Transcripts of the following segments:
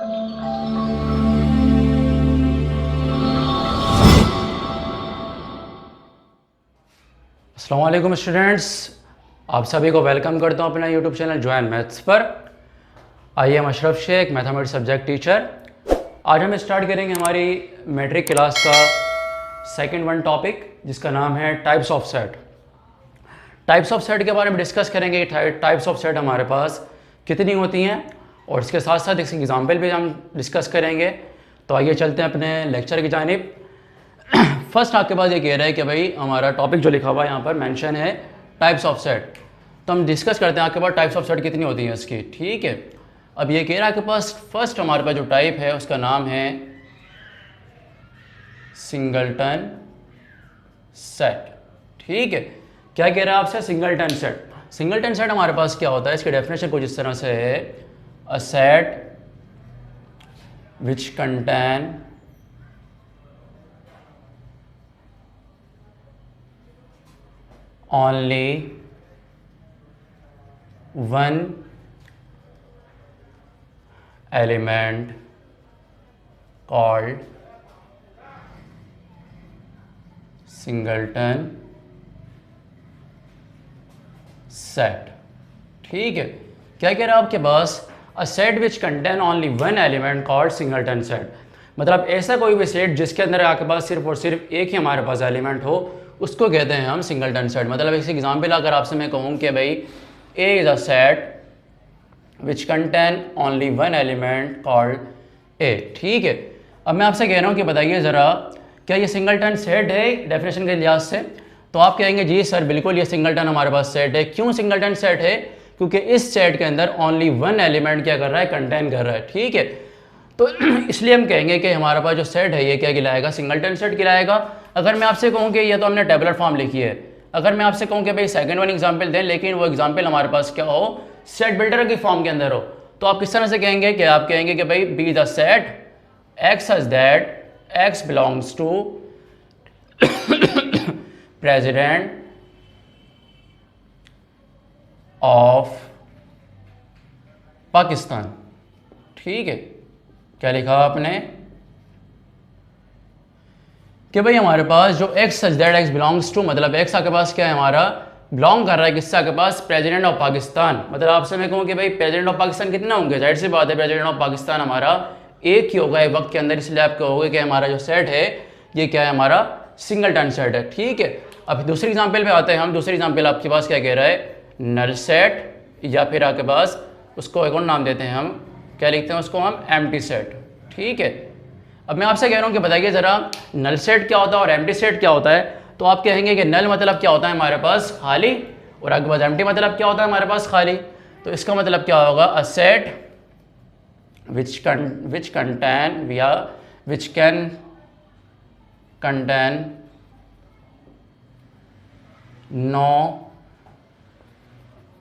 अस्सलाम वालेकुम स्टूडेंट्स, आप सभी को वेलकम करता हूं अपना यूट्यूब चैनल जॉइन मैथ्स पर। I am Ashraf Shaikh, mathematics subject teacher. आज हम स्टार्ट करेंगे हमारी मैट्रिक क्लास का सेकंड वन टॉपिक, जिसका नाम है types of set. Types of set के बारे में डिस्कस करेंगे। टाइप्स ऑफ सेट हमारे पास कितनी होती हैं, और इसके साथ साथ एक एग्जाम्पल भी हम डिस्कस करेंगे। तो आइए चलते हैं अपने लेक्चर की जानिब। फर्स्ट आपके पास ये कह रहा है कि भाई हमारा टॉपिक जो लिखा हुआ है यहाँ पर मेंशन है टाइप्स ऑफ सेट। तो हम डिस्कस करते हैं आपके पास टाइप्स ऑफ सेट कितनी होती हैं इसकी। ठीक है, अब ये कह रहा है आपके पास फर्स्ट हमारे पास जो टाइप है उसका नाम है सिंगलटन सेट। ठीक है, क्या कह रहा है आपसे? Singleton set. सिंगलटन सेट हमारे पास क्या होता है, इसकी डेफिनेशन कुछ इस तरह से है, अ set which contain only one element called singleton set। ठीक है, क्या कह रहा है आपके पास? A set which contain only one element called singleton set. मतलब ऐसा कोई भी सेट जिसके अंदर आपके पास सिर्फ और सिर्फ एक ही हमारे पास एलिमेंट हो, उसको कहते हैं हम सिंगलटन सेट। मतलब एक एग्जाम्पल अगर आपसे मैं कहूँ कि भाई A is a set which contain only one element called a. ठीक है, अब मैं आपसे कह रहा हूँ कि बताइए ज़रा, क्या ये सिंगलटन सेट है डेफिनेशन के लिहाज से? तो आप कहेंगे जी सर बिल्कुल ये सिंगलटन हमारे पास सेट है। क्यों सिंगलटन सेट है? क्योंकि इस सेट के अंदर ओनली वन एलिमेंट क्या कर रहा है, कंटेन कर रहा है। ठीक है, तो इसलिए हम कहेंगे कि हमारे पास जो सेट है ये क्या कहलाएगा, सिंगलटन सेट कहलाएगा। अगर मैं आपसे कहूँ कि ये तो हमने टेबुलर फॉर्म लिखी है, अगर मैं आपसे कहूँ कि भाई सेकंड वन एग्जांपल दें, लेकिन वो एग्जांपल हमारे पास क्या हो, सेट बिल्डर की फॉर्म के अंदर हो, तो आप किस तरह से कहेंगे? कि आप कहेंगे कि भाई be the set X such that X belongs to president of Pakistan. ठीक है, क्या लिखा आपने? कि भाई हमारे पास जो X such that X belongs to, मतलब एक्स आपके पास क्या है, हमारा बिलोंग कर रहा है किससे? आपके पास प्रेसिडेंट ऑफ पाकिस्तान। मतलब आपसे मैं कहूँ कि भाई प्रेसिडेंट ऑफ पाकिस्तान कितना होंगे, जाहिर सी बात है प्रेसिडेंट ऑफ पाकिस्तान हमारा एक ही होगा एक वक्त के अंदर, इसलिए आप कहोगे कि हमारा जो सेट है ये क्या है, हमारा सिंगलटन सेट है। ठीक है, अब दूसरी एग्जाम्पल पे आते हैं हम। दूसरी एग्जाम्पल आपके पास क्या कह रहा है, नल सेट, या फिर आपके पास उसको एक और नाम देते हैं हम, क्या लिखते हैं उसको हम, एम्प्टी सेट। ठीक है, अब मैं आपसे कह रहा हूँ कि बताइए ज़रा नल सेट क्या होता है और एम्प्टी सेट क्या होता है। तो आप कहेंगे कि नल मतलब क्या होता है हमारे पास, खाली, और आपके पास एम्प्टी मतलब क्या होता है हमारे पास, खाली। तो इसका मतलब क्या होगा, a set which contain which can contain no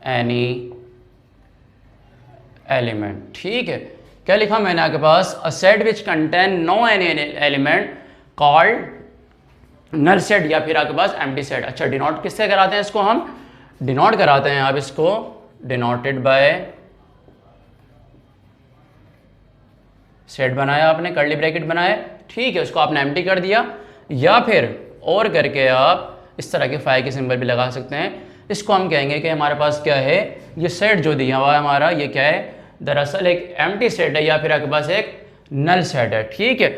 any element. ठीक है, क्या लिखा मैंने आपके पास, a set which contain no any element called null set, या फिर आपके पास एम्प्टी सेट। अच्छा, डिनोट किससे कराते हैं इसको? हम डिनोट कराते हैं, आप इसको डिनोटेड बाय, सेट बनाया आपने, कर्ली ब्रैकेट बनाया। ठीक है, उसको आपने एम्प्टी कर दिया, या फिर और करके आप इस तरह के फाई के सिंबल भी लगा सकते हैं। इसको हम कहेंगे कि हमारे पास क्या है, ये सेट जो दिया हुआ है हमारा, ये क्या है, दरअसल एक एम्प्टी सेट है, या फिर आपके पास एक नल सेट है। ठीक है,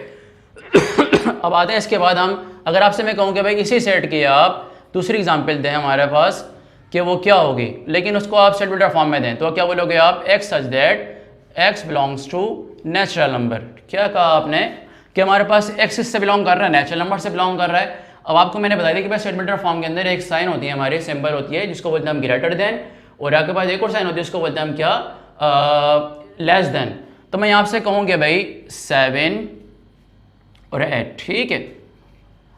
अब आते हैं इसके बाद हम, अगर आपसे मैं कहूँ कि भाई इसी सेट की आप दूसरी एग्जांपल दें हमारे पास, कि वो क्या होगी, लेकिन उसको आप सेट बिल्डर फॉर्म में दें, तो क्या बोलोगे आप, X such that X belongs to natural number. क्या कहा आपने? कि हमारे पास एक्स इससे बिलोंग कर रहा है, नेचुरल नंबर से बिलोंग कर रहा है। अब आपको मैंने बता दिया कि भाई सेट बिल्डर फॉर्म के अंदर एक साइन होती है हमारी, सिंबल होती है, जिसको बोलते हैं हम ग्रेटर देन, और आपके पास एक और साइन होती है, उसको बोलते हैं हम क्या, लेस देन। तो मैं यहाँ से कहूँगी भाई 7 और 8। ठीक है,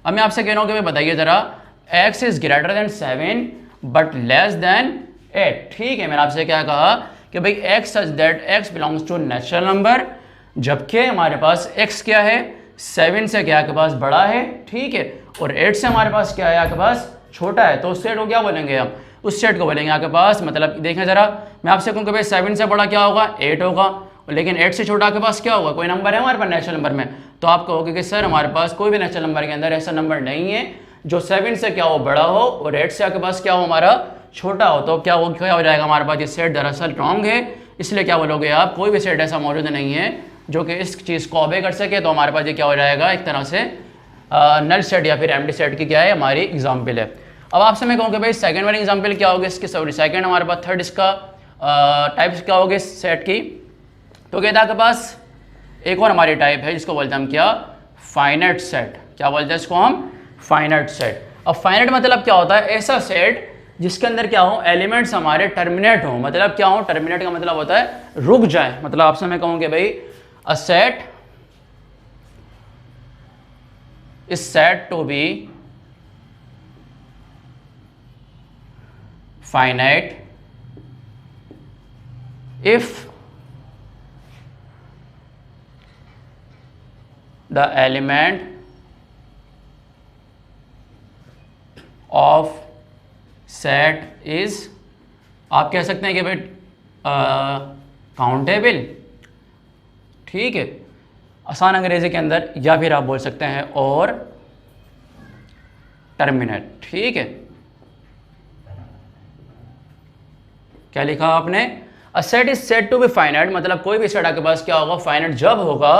अब मैं आपसे कह रहा हूँ कि भाई बताइए ज़रा, x is greater than 7 but less than 8। ठीक है, मैंने आपसे क्या कहा कि भाई x such that x belongs to natural number, जबकि हमारे पास x क्या है, 7 से क्या आपके पास बड़ा है। ठीक है, और 8 से हमारे पास क्या है, आपके पास छोटा है। तो उस सेट को क्या बोलेंगे हम, उस सेट को बोलेंगे आपके पास, मतलब देखें ज़रा, मैं आपसे कहूँ कि भाई 7 से बड़ा क्या होगा, 8 होगा, लेकिन 8 से छोटा के पास क्या होगा, कोई नंबर है हमारे पास नेचुरल नंबर में, तो आप कहोगे कि सर हमारे पास कोई भी नेचुरल नंबर के अंदर ऐसा नंबर नहीं है जो 7 से क्या हो बड़ा हो और 8 से आपके पास क्या हो हमारा छोटा हो। तो क्या हो जाएगा हमारे पास ये सेट दरअसल रॉन्ग है, इसलिए क्या बोलोगे आप, कोई भी सेट ऐसा मौजूद नहीं है जो कि इस चीज़ को ऑबे कर सके। तो हमारे पास ये क्या हो जाएगा, एक तरह से नल सेट या फिर एम्प्टी सेट की क्या है हमारी एग्जाम्पल है। अब आपसे मैं कहूँगा भाई सेकंड वाली एग्जाम्पल क्या होगी इसकी, सॉरी सेकंड हमारे पास थर्ड इसका टाइप्स क्या होगी इस सेट की। तो कहता है आपके पास एक और हमारी टाइप है जिसको बोलते हैं हम क्या, फाइनाइट सेट। क्या बोलते हैं इसको हम, फाइनाइट सेट। अब फाइनाइट मतलब क्या होता है, ऐसा सेट जिसके अंदर क्या हो एलिमेंट्स हमारे टर्मिनेट हो। मतलब क्या हो, टर्मिनेट का मतलब होता है रुक जाए। मतलब आपसे मैं कहूँ कि भाई a set is said to be finite if the element of set is, आप कह सकते हैं कि भाई काउंटेबल, ठीक है आसान अंग्रेजी के अंदर, या फिर आप बोल सकते हैं और टर्मिनेट। ठीक है, क्या लिखा आपने, a set is said to be finite, मतलब कोई भी सेट आपके पास क्या होगा फाइनाइट जब होगा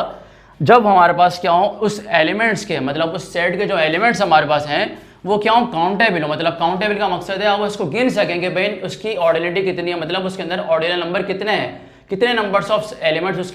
जब हमारे पास क्या हो उस एलिमेंट्स के, मतलब उस सेट के जो एलिमेंट्स हमारे पास हैं वो क्या हो काउंटेबल हो। मतलब काउंटेबल का मकसद है आप उसको गिन सकेंगे भाई उसकी ऑर्डिनलिटी कितनी है, मतलब उसके अंदर ऑर्डिनल नंबर कितने हैं, कितने नंबर्स ऑफ एलिमेंट्स उस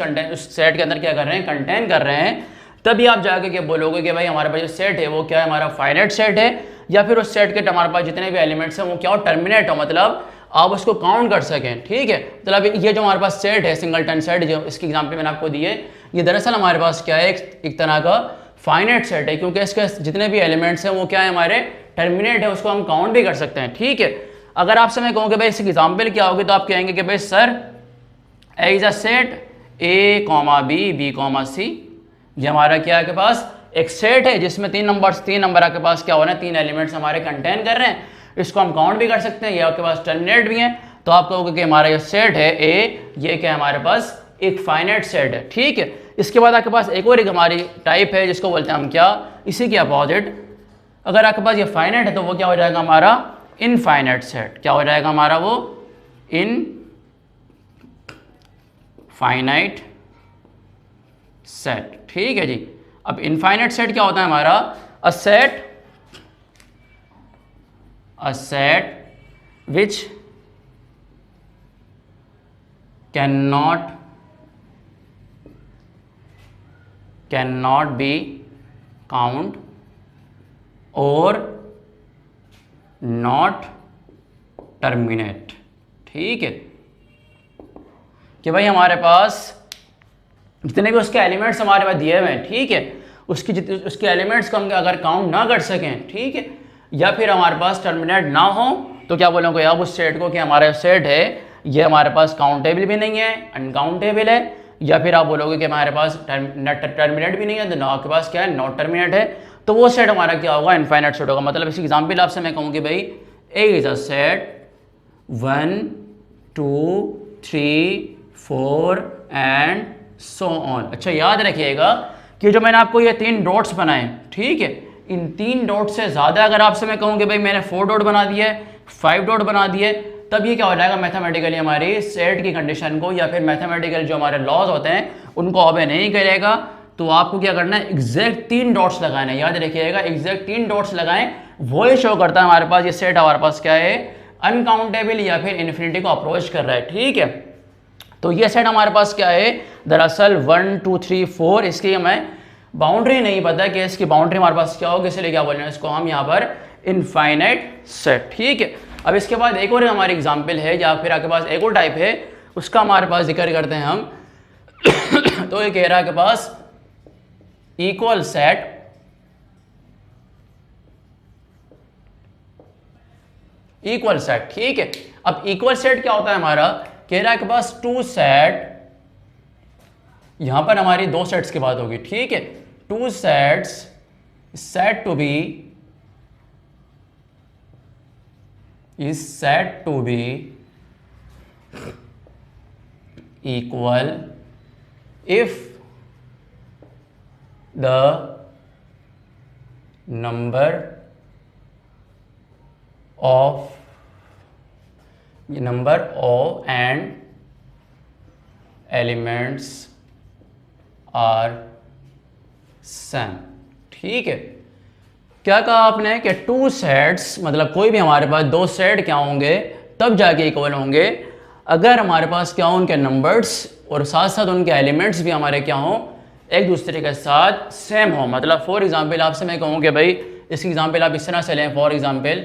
सेट के अंदर क्या कर रहे हैं, कंटेन कर रहे हैं। तभी आप जाके क्या बोलोगे कि भाई हमारे पास जो सेट है वो क्या है, हमारा फाइनाइट सेट है, या फिर उस सेट के हमारे पास जितने भी एलिमेंट्स हैं वो क्या हो टर्मिनेट हो, मतलब आप उसको काउंट कर सकें। ठीक है, मतलब ये जो हमारे पास सेट है सिंगलटन सेट, जो इसकी एग्जाम्पल मैंने आपको दी है, ये दरअसल हमारे पास क्या है एक तरह का फाइनाइट सेट है, क्योंकि इसके जितने भी एलिमेंट्स हैं वो क्या है हमारे टर्मिनेट है, उसको हम काउंट भी कर सकते हैं। ठीक है, अगर आपसे मैं कहूँ कि भाई इसकी एग्जाम्पल क्या होगी, तो आप कहेंगे कि भाई sir A is a set A comma B B comma C, ये हमारा क्या है के पास एक सेट है जिसमें तीन नंबर आपके पास क्या हो रहे हैं, तीन एलिमेंट्स हमारे कंटेन कर रहे हैं, इसको हम काउंट भी कर सकते हैं, ये आपके पास टर्मिनेट भी है। तो आप कहोगे कि हमारा ये सेट है ए, ये क्या है हमारे पास एक फाइनाइट सेट है। ठीक है, इसके बाद आपके पास एक और एक हमारी टाइप है जिसको बोलते हैं हम क्या, इसी के अपोजिट, अगर आपके पास ये फाइनाइट है तो वो क्या हो जाएगा हमारा इनफाइनाइट सेट। क्या हो जाएगा हमारा वो इनफाइनाइट सेट। ठीक है जी, अब इनफाइनाइट सेट क्या होता है हमारा, अ set which cannot be count और नॉट टर्मिनेट। ठीक है, कि भाई हमारे पास जितने भी उसके एलिमेंट्स हमारे पास दिए हुए हैं, ठीक है, उसके एलिमेंट्स को हम अगर काउंट ना कर सकें, ठीक है, या फिर हमारे पास टर्मिनेट ना हो, तो क्या बोलोगे आप उस सेट को कि हमारा सेट है ये हमारे पास काउंटेबल भी नहीं है, अनकाउंटेबल है, या फिर आप बोलोगे कि हमारे पास टर्मिनेट भी नहीं है, तो आपके पास क्या है नॉट टर्मिनेट है, तो वो सेट हमारा क्या होगा इनफाइनाइट सेट होगा। मतलब इसी एग्जाम्पल आपसे मैं कहूँ कि भाई A is a set 1 2 3 4 and so on. अच्छा याद रखिएगा कि जो मैंने आपको ये 3 डॉट्स बनाए, ठीक है, इन 3 डॉट से ज़्यादा अगर आपसे मैं कहूँ कि भाई मैंने 4 डॉट बना दिए 5 डॉट बना दिए, तब ये क्या हो जाएगा मैथमेटिकली हमारी सेट की कंडीशन को या फिर मैथमेटिकल जो हमारे लॉज होते हैं उनको ऑबे नहीं करेगा। तो आपको क्या करना है, एग्जैक्ट 3 डॉट्स लगाने, याद रखिएगा एग्जैक्ट 3 डॉट्स लगाएं, वो ही शो करता है हमारे पास ये सेट हमारे पास क्या है अनकाउंटेबल या फिर इन्फिनिटी को अप्रोच कर रहा है। ठीक है, तो ये सेट हमारे पास क्या है दरअसल 1 2 3 4, इसकी हमें बाउंड्री नहीं पता कि इसकी बाउंड्री हमारे पास क्या होगी, इसलिए क्या बोल रहे हैं इसको हम यहाँ पर इनफाइनाइट सेट। ठीक है, अब इसके बाद एक और हमारी एग्जाम्पल है या फिर आपके पास एक और टाइप है, उसका हमारे पास जिक्र करते हैं हम तो ये कह रहा है के पास इक्वल सेट ठीक है, अब इक्वल सेट क्या होता है हमारा, कह रहा है के पास 2 सेट, यहां पर हमारी 2 सेट्स की बात होगी। ठीक है, 2 sets set to be equal if the number of and elements are same. ठीक है, क्या कहा आपने कि टू सेट्स, मतलब कोई भी हमारे पास दो सेट क्या होंगे तब जाके इक्वल होंगे अगर हमारे पास क्या हो उनके नंबर्स और साथ साथ उनके एलिमेंट्स भी हमारे क्या हो एक दूसरे के साथ सेम हो। मतलब फॉर एग्जांपल आपसे मैं कहूँ कि भाई इसकी एग्जांपल आप इस तरह से लें, फॉर एग्जांपल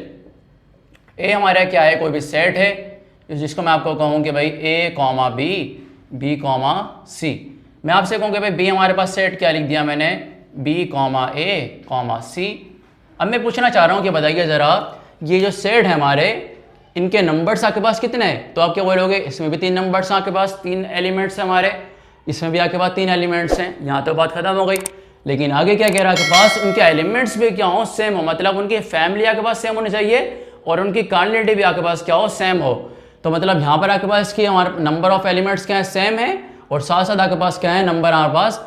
ए हमारा क्या है, कोई भी सेट है जिसको मैं आपको कहूँ कि भाई A comma B, B comma सी। मैं आपसे कहूँ कि भाई बी हमारे पास सेट क्या लिख दिया मैंने, बी कॉमा ए कॉमा सी। अब मैं पूछना चाह रहा हूँ कि बताइए ज़रा ये जो सेट है हमारे इनके नंबर्स आपके पास कितने हैं? तो आप क्या बोलोगे, इसमें भी 3 नंबर्स आपके पास, 3 एलिमेंट्स हैं हमारे, इसमें भी आपके पास 3 एलिमेंट्स हैं। यहाँ तो बात खत्म हो गई। लेकिन आगे क्या कह रहा है आपके पास, उनके एलिमेंट्स भी क्या हो सेम हो, मतलब उनकी फैमिली आपके पास सेम होनी चाहिए और उनकी कार्डिनलिटी भी आपके पास क्या हो सेम हो। तो मतलब यहाँ पर आपके पास की हमारा नंबर ऑफ एलिमेंट्स क्या है सेम है और साथ साथ आपके पास क्या है नंबर हमारे पास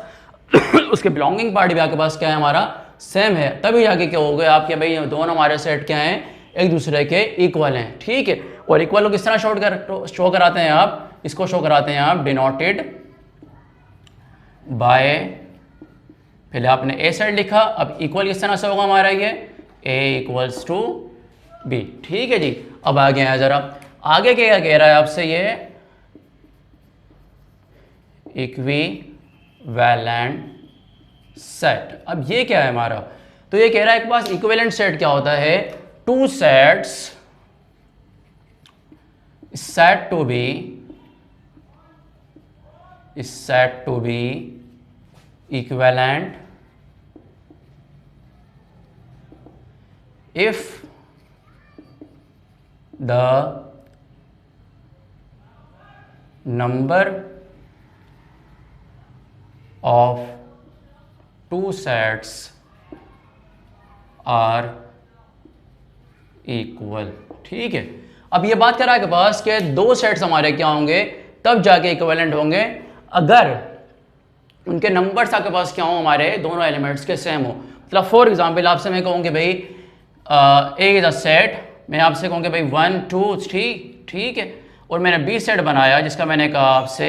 उसके बिलोंगिंग पार्ट भी आपके पास क्या है हमारा सेम है। तभी जाके क्या हो गया आपके भाई दोनों हमारे सेट क्या हैं एक दूसरे के इक्वल हैं। ठीक है, और इक्वल को किस तरह शो कराते हैं आप, इसको शो कराते हैं आप डिनोटेड बाय, पहले आपने ए सेट लिखा, अब इक्वल किस तरह से होगा हमारा ये ए इक्वल्स टू बी। ठीक है जी, अब आगे आया जरा, आगे क्या कह रहा है आपसे ये इक्विवेलेंट सेट। अब ये क्या है हमारा, तो ये कह रहा है एक पास इक्विवेलेंट सेट क्या होता है, two sets set to be equivalent if the number of two sets are equal। ठीक है, अब ये बात कर रहा है के पास कि दो सेट्स हमारे क्या होंगे तब जाके इक्विवेलेंट होंगे अगर उनके नंबर्स आपके पास क्या हो हमारे दोनों एलिमेंट्स के सेम हो। मतलब फॉर एग्जांपल आपसे मैं कहूँ कि भाई ए इज अ सेट, मैं आपसे कहूँ कि भाई 1 2 3, ठीक है, और मैंने बी सेट बनाया जिसका मैंने कहा आपसे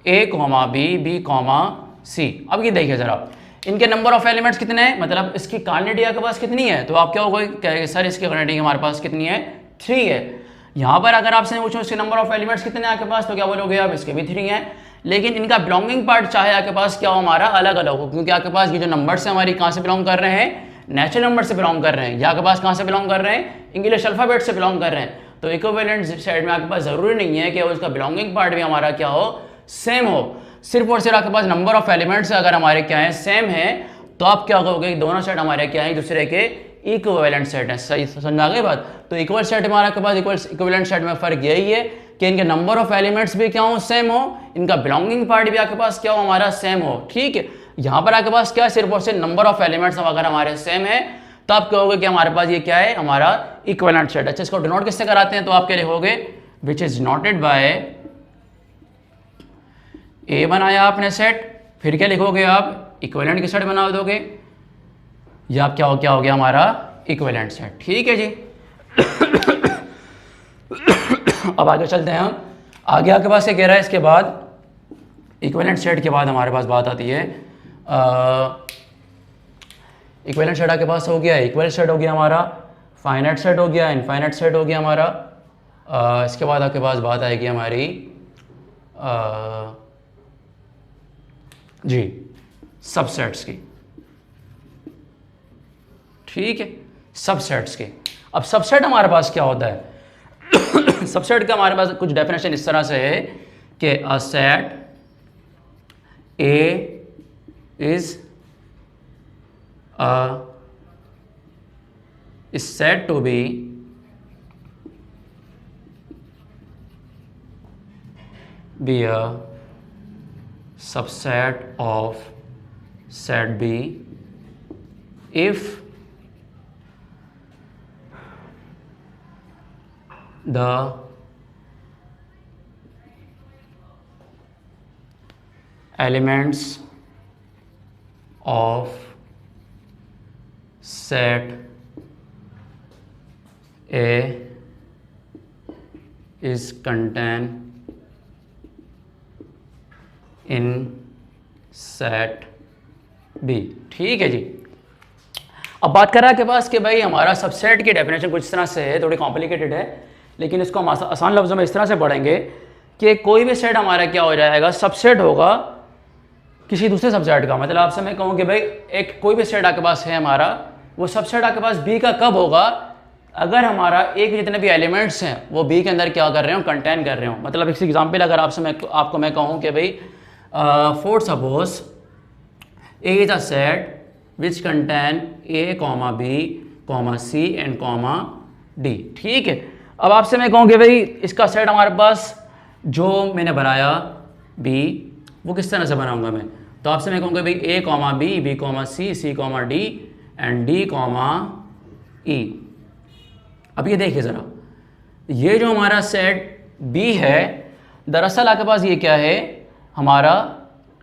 ए कॉमा बी, बी कॉमा सी। अब ये देखिए ज़रा इनके नंबर ऑफ एलिमेंट्स कितने हैं, मतलब इसकी कार्डिनलिटी आपके पास कितनी है, तो आप क्या होगा कहेंगे सर इसकी कार्डिनलिटी हमारे पास कितनी है 3 है। यहाँ पर अगर आपसे पूछो इसके नंबर ऑफ एलिमेंट्स कितने हैं आपके पास, तो क्या बोलोगे आप इसके भी 3 हैं, लेकिन इनका बिलोंगिंग पार्ट चाहे आपके पास क्या हो हमारा अलग अलग हो, क्योंकि आपके पास ये जो नंबर्स हैं हमारी कहाँ से बिलोंग कर रहे हैं, नेचुरल नंबर से बिलोंग कर रहे हैं, या आपके पास कहाँ से बिलोंग कर रहे हैं, इंग्लिश अल्फाबेट से बिलोंग कर रहे हैं। तो इक्विवेलेंट सेट में आपके पास जरूरी नहीं है कि उसका बिलोंगिंग पार्ट भी हमारा क्या हो सेम हो, सिर्फ और सिर्फ आपके पास नंबर ऑफ एलिमेंट्स अगर हमारे क्या है सेम है तो आप क्या कहोगे दोनों सेट हमारे क्या है दूसरे के इक्विवेलेंट सेट है। सही समझ आ गई बात। तो इक्वल सेट हमारे के पास इक्विवेलेंट सेट में फर्क यही है कि इनके नंबर ऑफ एलिमेंट्स भी क्या हो सेम हो, इनका बिलोंगिंग पार्ट भी आपके पास क्या हो हमारा सेम हो। ठीक है, यहाँ पर आपके पास क्या सिर्फ और सिर्फ नंबर ऑफ एलिमेंट्स अगर हमारे सेम है तो आप कहोगे कि हमारे पास ये क्या है हमारा इक्विवेलेंट सेट। अच्छा, इसको डिनोट किससे कराते हैं, तो आप क्या लिखोगे विच इज डिनोटेड बाय ए, बनाया आपने सेट, फिर क्या लिखोगे आप इक्विवेलेंट की सेट बना दोगे, ये आप क्या हो गया हमारा इक्विवेलेंट सेट। ठीक है जी अब आगे चलते हैं हम, आगे आपके पास क्या कह रहा है, इसके बाद इक्विवेलेंट सेट के बाद हमारे पास बात आती है इक्विवेलेंट सेट आपके पास हो गया, इक्विवेलेंट सेट हो गया हमारा, फाइनाइट सेट हो गया, इनफाइनाइट सेट हो गया हमारा। इसके बाद आपके पास बात आएगी हमारी जी सबसेट्स की। ठीक है, सबसेट्स की। अब सबसेट हमारे पास क्या होता है सबसेट का हमारे पास कुछ डेफिनेशन इस तरह से है कि अ set A is is said to be a subset of set B if the elements of set A is contain in set B. ठीक है जी। अब बात कर रहा है के पास कि भाई हमारा सबसेट की डेफिनेशन कुछ इस तरह से है, थोड़ी कॉम्प्लिकेटेड है, लेकिन इसको हम आसान लफ्ज़ों में इस तरह से पढ़ेंगे कि कोई भी सेट हमारा क्या हो जाएगा, सबसेट होगा किसी दूसरे सबसेट का। मतलब आपसे मैं कहूँ कि भाई एक कोई भी सेट आपके पास है हमारा, वो सबसेट आपके पास बी का कब होगा, अगर हमारा ए के जितने भी एलिमेंट्स हैं वो बी के अंदर क्या कर रहे हो, कंटेन कर रहे हो। मतलब एक एग्जाम्पल अगर आपको मैं कहूँ कि भाई for suppose A is a set which contain A comma B comma C and comma D. ठीक है। अब आपसे मैं कहूँ कि भाई इसका सेट हमारे पास जो मैंने बनाया बी, वो किस तरह से बनाऊंगा मैं, तो आपसे मैं कहूँगा भाई A comma B comma C comma D and D comma E. अब ये देखिए ज़रा, ये जो हमारा सेट बी है दरअसल आपके पास ये क्या है, हमारा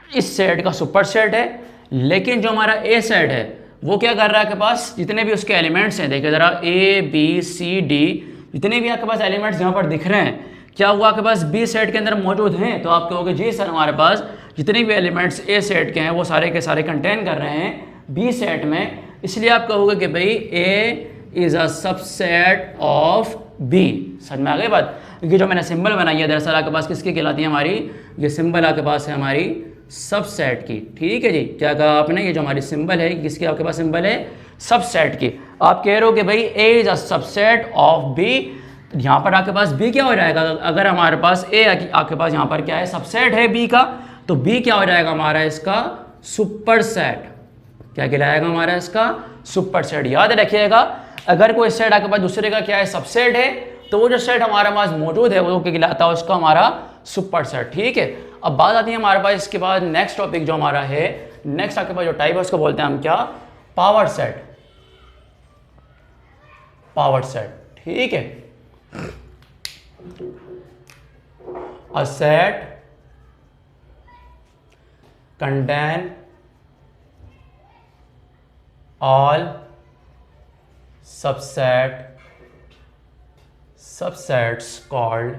इस सेट का सुपर सेट है, लेकिन जो हमारा ए सेट है वो क्या कर रहा है, आपके पास जितने भी उसके एलिमेंट्स हैं, देखिए ज़रा ए बी सी डी, जितने भी आपके पास एलिमेंट्स यहाँ पर दिख रहे हैं, क्या हुआ आपके पास बी सेट के अंदर मौजूद हैं। तो आप कहोगे जी सर हमारे पास जितने भी एलिमेंट्स ए सेट के हैं वो सारे के सारे कंटेन कर रहे हैं बी सेट में, इसलिए आप कहोगे कि भाई A is a subset of B. समझ में आ गई बात। क्योंकि जो मैंने सिंबल बनाई है दरअसल आपके पास किसकी कहलाती है, हमारी ये सिंबल आपके पास है हमारी सबसेट की। ठीक है जी। क्या कहा आपने, ये जो हमारी सिंबल है किसकी आपके पास सिंबल है, सबसेट की। आप कह रहे हो कि भाई A is a subset of B, यहाँ पर आपके पास बी क्या हो जाएगा, अगर हमारे पास ए आपके पास यहाँ पर क्या है, सबसेट है बी का, तो बी क्या हो जाएगा हमारा इसका सुपर सेट। क्या कहलाएगा हमारा इसका सुपर सेट। याद रखिएगा अगर कोई सेट आपके पास दूसरे का क्या है, सबसेट है, तो वो जो सेट हमारे पास मौजूद है वो क्या कहलाता है, उसका हमारा सुपर सेट। ठीक है। अब बात आती है हमारे पास इसके बाद नेक्स्ट टॉपिक जो हमारा है, नेक्स्ट आपके पास जो टाइप है उसको बोलते हैं हम क्या, पावर सेट। Power set. ठीक है। A set contain all subsets called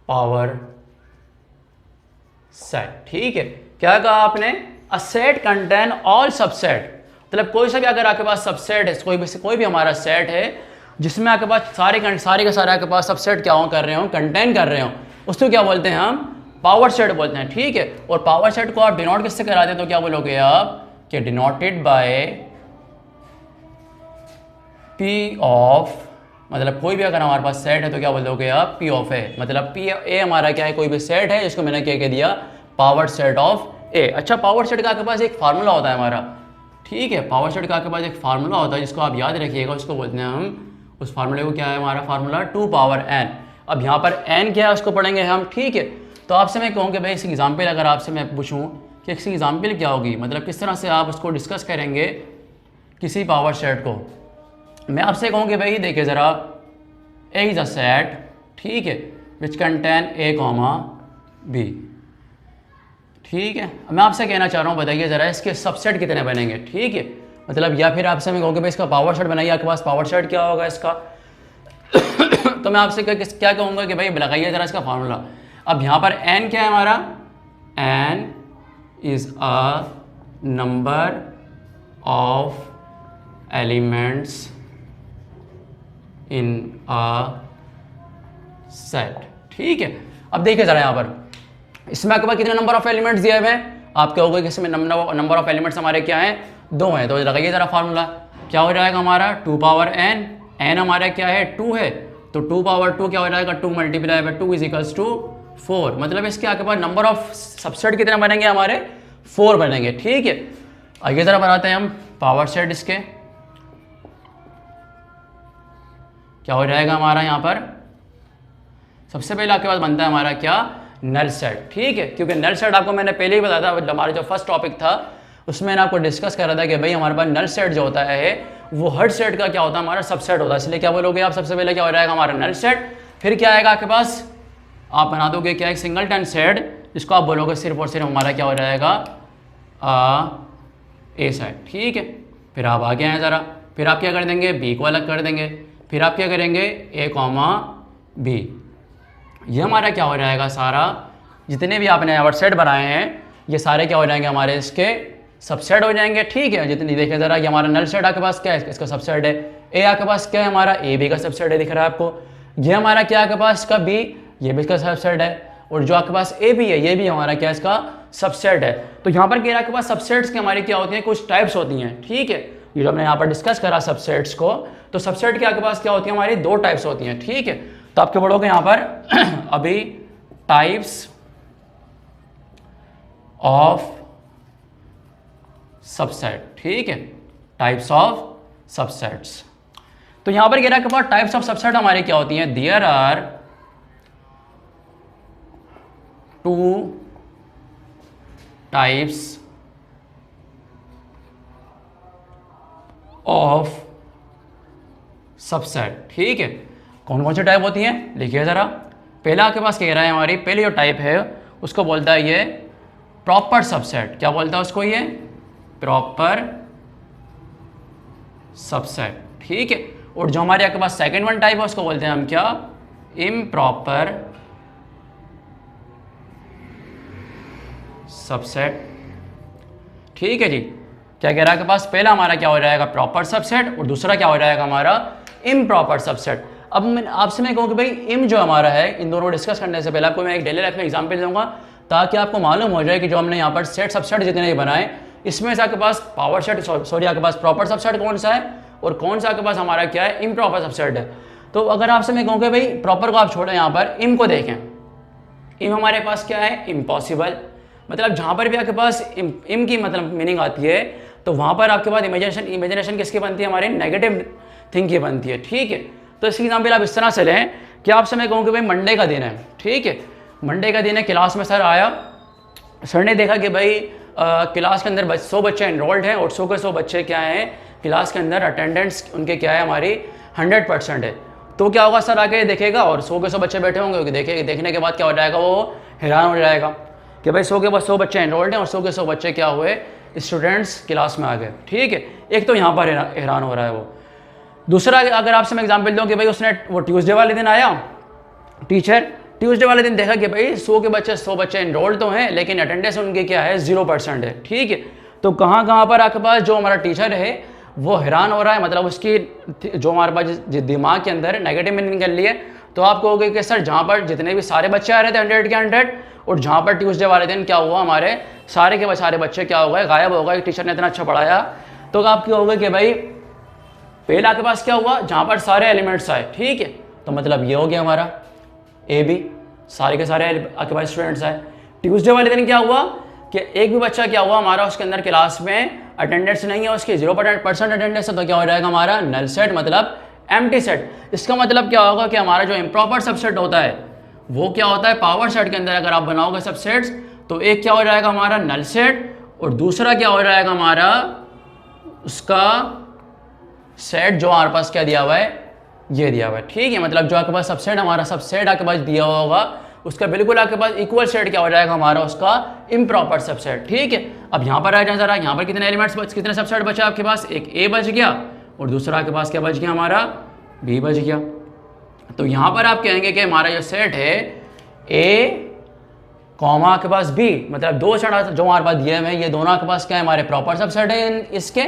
power set. ठीक है। क्या कहा आपने, a set contain all subset, मतलब कोई सा भी अगर आपके पास सबसेट है, कोई भी हमारा सेट है जिसमें आपके पास सारे के सारे आपके पास सबसेट क्या हो कर रहे हो, कंटेन कर रहे हो, उसको क्या बोलते हैं हम, पावर सेट बोलते हैं। ठीक है। और पावर सेट को आप डिनोट किससे कराते हैं, तो क्या बोलोगे आप कि डिनोटेड बाय पी ऑफ, मतलब कोई भी अगर हमारे पास सेट है तो क्या बोलोगे आप, पी ऑफ ए। मतलब पी ए हमारा क्या है, कोई भी सेट है जिसको मैंने क्या कह दिया, पावर सेट ऑफ ए। अच्छा, पावर सेट का आपके पास एक फार्मूला होता है हमारा। ठीक है। पावर सेट का आपके पास एक फार्मूला होता है जिसको आप याद रखिएगा, उसको बोलते हैं हम, उस फार्मूले को क्या है हमारा फार्मूला, 2 पावर n। अब यहाँ पर n क्या है उसको पढ़ेंगे हम। ठीक है। तो आपसे मैं कहूँ कि भाई इस एग्जाम्पल अगर आपसे मैं पूछूँ कि इसकी एग्जाम्पल क्या होगी, मतलब किस तरह से आप उसको डिस्कस करेंगे किसी पावर सेट को, मैं आपसे कहूँ कि भाई देखिए ज़रा, ए इज़ अ सेट, ठीक है, which contain A comma B. ठीक है। मैं आपसे कहना चाह रहा हूँ, बताइए ज़रा इसके सबसेट कितने बनेंगे। ठीक है। मतलब या फिर आपसे मैं कहूँ कि भाई इसका पावर सेट बनाइए, आपके पास पावर सेट क्या होगा इसका तो मैं आपसे क्या कहूँगा कि भाई लगाइए ज़रा इसका फार्मूला। अब यहाँ पर n क्या है हमारा, n is a number of elements in a set. ठीक है। अब देखिए ज़रा यहाँ पर इसमें आपके पास कितने नंबर ऑफ एलिमेंट्स दिए हुए हैं, आप कहोगे कि इसमें नंबर ऑफ एलिमेंट्स हमारे क्या हैं, 2 हैं। तो लगाइए ज़रा फार्मूला, क्या हो जाएगा हमारा 2 पावर n, n हमारा क्या है 2 है, तो 2 पावर 2 क्या हो जाएगा, 2 multiply by 2 is equals to 4। मतलब इसके आपके पास नंबर ऑफ सबसेट कितने बनेंगे हमारे, 4 बनेंगे। ठीक है। आइए ज़रा बनाते हैं हम पावर सेट इसके, क्या हो जाएगा हमारा यहाँ पर, सबसे पहले आपके पास बनता है हमारा क्या, नल सेट। ठीक है। क्योंकि नल सेट आपको मैंने पहले ही बताया था, हमारा जो फर्स्ट टॉपिक था उसमें मैंने आपको डिस्कस कर रहा था कि भाई हमारे पास नल सेट जो होता है वो हर सेट का क्या होता है, हमारा सबसेट होता है। इसलिए क्या बोलोगे आप, सबसे पहले क्या हो जाएगा हमारा नल सेट, फिर क्या आएगा आपके पास आप बना दोगे क्या, एक सिंगलटन सेट, जिसको आप बोलोगे सिर्फ और सिर्फ हमारा क्या हो जाएगा, ए सेट। ठीक है, फिर आप आगे हैं ज़रा, फिर आप क्या कर देंगे, बी को अलग कर देंगे, फिर आप क्या करेंगे, ए कॉमा बी। ये हमारा क्या हो जाएगा, सारा जितने भी आपने यहाँ पर सेट बनाए हैं ये सारे क्या हो जाएंगे, हमारे इसके सबसेट हो जाएंगे। ठीक है, जितनी देखें ज़रा, ये हमारा नल सेट आपके पास क्या है, इसका सबसेट है। ए आपके पास क्या है, हमारा ए बी का सबसेट है, दिख रहा है आपको। ये हमारा क्या आपके पास, इसका बी, ये भी इसका सबसेट है। और जो आपके पास ए बी है, ये भी हमारा क्या, इसका सबसेट है। तो यहाँ पर क्या आपके पास सबसेट्स की हमारी क्या होती हैं, कुछ टाइप्स होती हैं। ठीक है, ये जो हमने यहाँ पर डिस्कस करा सबसेट्स को, तो सबसेट के आपके पास क्या होती है, हमारी दो टाइप्स होती हैं। ठीक है, तो आपके पढ़ोगे यहाँ पर अभी टाइप्स ऑफ सबसेट। ठीक है, टाइप्स ऑफ सबसेट्स। तो यहां पर कह रहा है टाइप्स ऑफ सबसेट हमारे क्या होती हैं, there are 2 types of subset. ठीक है, कौन कौन से टाइप होती हैं, लिखिए ज़रा। पहला आपके पास कह रहा है, हमारी पहली जो टाइप है उसको बोलता है ये प्रॉपर सबसेट। क्या बोलता है उसको, ये प्रॉपर सबसेट। ठीक है, और जो हमारे आपके पास सेकंड वन टाइप है उसको बोलते हैं हम क्या, इम्प्रॉपर सबसेट। ठीक है जी, क्या कह रहा है आपके पास, पहला हमारा क्या हो जाएगा, प्रॉपर सबसेट, और दूसरा क्या हो जाएगा हमारा इम्प्रॉपर सबसेट। अब मैं आपसे मैं कहूँ कि भाई इम जो हमारा है, इन दोनों को डिस्कस करने से पहले आपको मैं एक डेली लाइफ में एग्जाम्पल दूंगा, ताकि आपको मालूम हो जाए कि जो हमने यहाँ पर सेट सबसेट जितने बनाए, इसमें से आपके पास पावर सेट, सॉरी आपके पास प्रॉपर सबसेट कौन सा है और कौन सा आपके पास हमारा क्या है, इम्प्रॉपर सबसेट है। तो अगर आपसे मैं कहूँ कि भाई प्रॉपर को आप छोड़ें, यहाँ पर इम को देखें। इम हमारे पास क्या है, इम्पॉसिबल। मतलब जहाँ पर भी आपके पास इम की मतलब मीनिंग आती है, तो वहाँ पर आपके पास इमेजिनेशन किसकी बनती है, हमारी नेगेटिव थिंग की बनती है। ठीक है, तो इसकी एग्जाम्पल आप इस तरह से लें कि आपसे मैं कहूँ कि भाई मंडे का दिन है। ठीक है, मंडे का दिन है, क्लास में सर आया, सर ने देखा कि भाई क्लास के अंदर 100 बच्चे एनरोल्ड हैं और 100 के 100 बच्चे क्या हैं, क्लास के अंदर अटेंडेंस उनके क्या है, हमारी 100% है। तो क्या होगा, सर आके देखेगा और 100 के 100 बच्चे बैठे होंगे, देखने के बाद क्या हो जाएगा, वो हैरान हो जाएगा कि भाई 100 के बाद 100 बच्चे एनरोल्ड हैं और 100 के 100 बच्चे क्या हुए, स्टूडेंट्स क्लास में आ गए। ठीक है, एक तो यहाँ पर हैरान हो रहा है वो। दूसरा अगर आपसे मैं एग्जाम्पल दूँ कि भाई उसने वो ट्यूसडे वाले दिन आया, टीचर ट्यूसडे वाले दिन देखा कि भाई 100 बच्चे एनरोल्ड तो हैं, लेकिन अटेंडेंस उनके क्या है, 0% है। ठीक है, तो कहाँ पर आपके पास जो हमारा टीचर है वो हैरान हो रहा है, मतलब उसकी जो हमारे पास दिमाग के अंदर नेगेटिव मीनिंग कर लिए। तो आप कहोगे कि सर जहाँ पर जितने भी सारे बच्चे आ रहे थे 100 के 100, और जहाँ पर ट्यूसडे वाले दिन क्या हुआ, हमारे सारे के सारे बच्चे क्या हो गए, गायब हो गए, टीचर ने इतना अच्छा पढ़ाया। तो आप कहोगे कि भाई पहले आपके पास क्या हुआ, जहाँ पर सारे एलिमेंट्स आए। ठीक है, तो मतलब ये हो गया हमारा ए बी, सारे के सारे आपके पास स्टूडेंट्स आए। ट्यूसडे वाले दिन क्या हुआ कि एक भी बच्चा क्या हुआ हमारा उसके अंदर क्लास में अटेंडेंस नहीं है, उसकी 0% अटेंडेंस है, तो क्या हो जाएगा हमारा नल सेट, मतलब एम्प्टी सेट। इसका मतलब क्या होगा कि हमारा जो इम्प्रॉपर सबसेट होता है वो क्या होता है, पावर सेट के अंदर अगर आप बनाओगे सबसेट्स, तो एक क्या हो जाएगा हमारा नल सेट और दूसरा क्या हो जाएगा हमारा उसका सेट जो हमारे पास क्या दिया हुआ है, ये दिया हुआ है। ठीक है, मतलब जो आपके पास सबसेट, हमारा सबसेट आपके पास दिया हुआ होगा, उसका बिल्कुल आपके पास इक्वल सेट क्या हो जाएगा हमारा, उसका इम्प्रॉपर सबसेट। ठीक है, अब यहाँ पर आ जाए जरा, यहाँ पर कितने एलिमेंट्स, कितने सबसेट बचा आपके पास, एक ए बच गया और दूसरा आपके पास क्या बच गया, हमारा बी बच गया। तो यहाँ पर आप कहेंगे कि हमारा जो सेट है ए कॉमा आपके पास बी, मतलब दो सेट जो हमारे पास दिए हुए हैं, ये दोनों आपके पास क्या है, हमारे प्रॉपर सबसेट है इसके।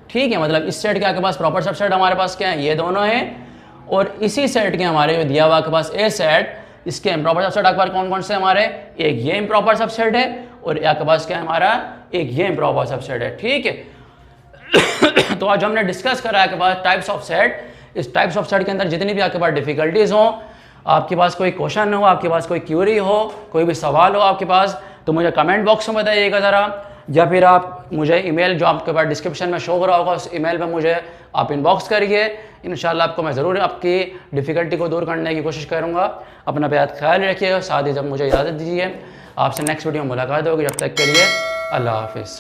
ठीक है, मतलब इस सेट के आपके पास प्रॉपर सबसेट हमारे पास क्या है, ये दोनों हैं। और इसी सेट के हमारे जो दिया हुआ आपके पास ए सेट, इसके इम्प्रॉपर सबसेट आपके पास कौन कौन से हमारे, एक ये इम्प्रॉपर सबसेट है और आपके पास क्या है हमारा, एक ये इम्प्रॉपर सबसेट है। ठीक है, तो आज हमने डिस्कस करा है आपके पास टाइप्स ऑफ सेट। इस टाइप्स ऑफ सेट के अंदर जितनी भी आपके पास डिफिकल्टीज हो, आपके पास कोई क्वेश्चन हो, आपके पास कोई क्यूरी हो, कोई भी सवाल हो आपके पास, तो मुझे कमेंट बॉक्स में बताइएगा ज़रा, या फिर आप मुझे ईमेल जो आपके पास डिस्क्रिप्शन में शो हो रहा होगा उस ईमेल पे मुझे आप इनबॉक्स करिए। इंशाल्लाह आपको मैं ज़रूर आपकी डिफ़िकल्टी को दूर करने की कोशिश करूँगा। अपना बेहद ख्याल रखिएगा, साथ ही जब मुझे इजाज़त दीजिए, आपसे नेक्स्ट वीडियो में मुलाकात होगी। जब तक के लिए अल्लाह हाफिज़।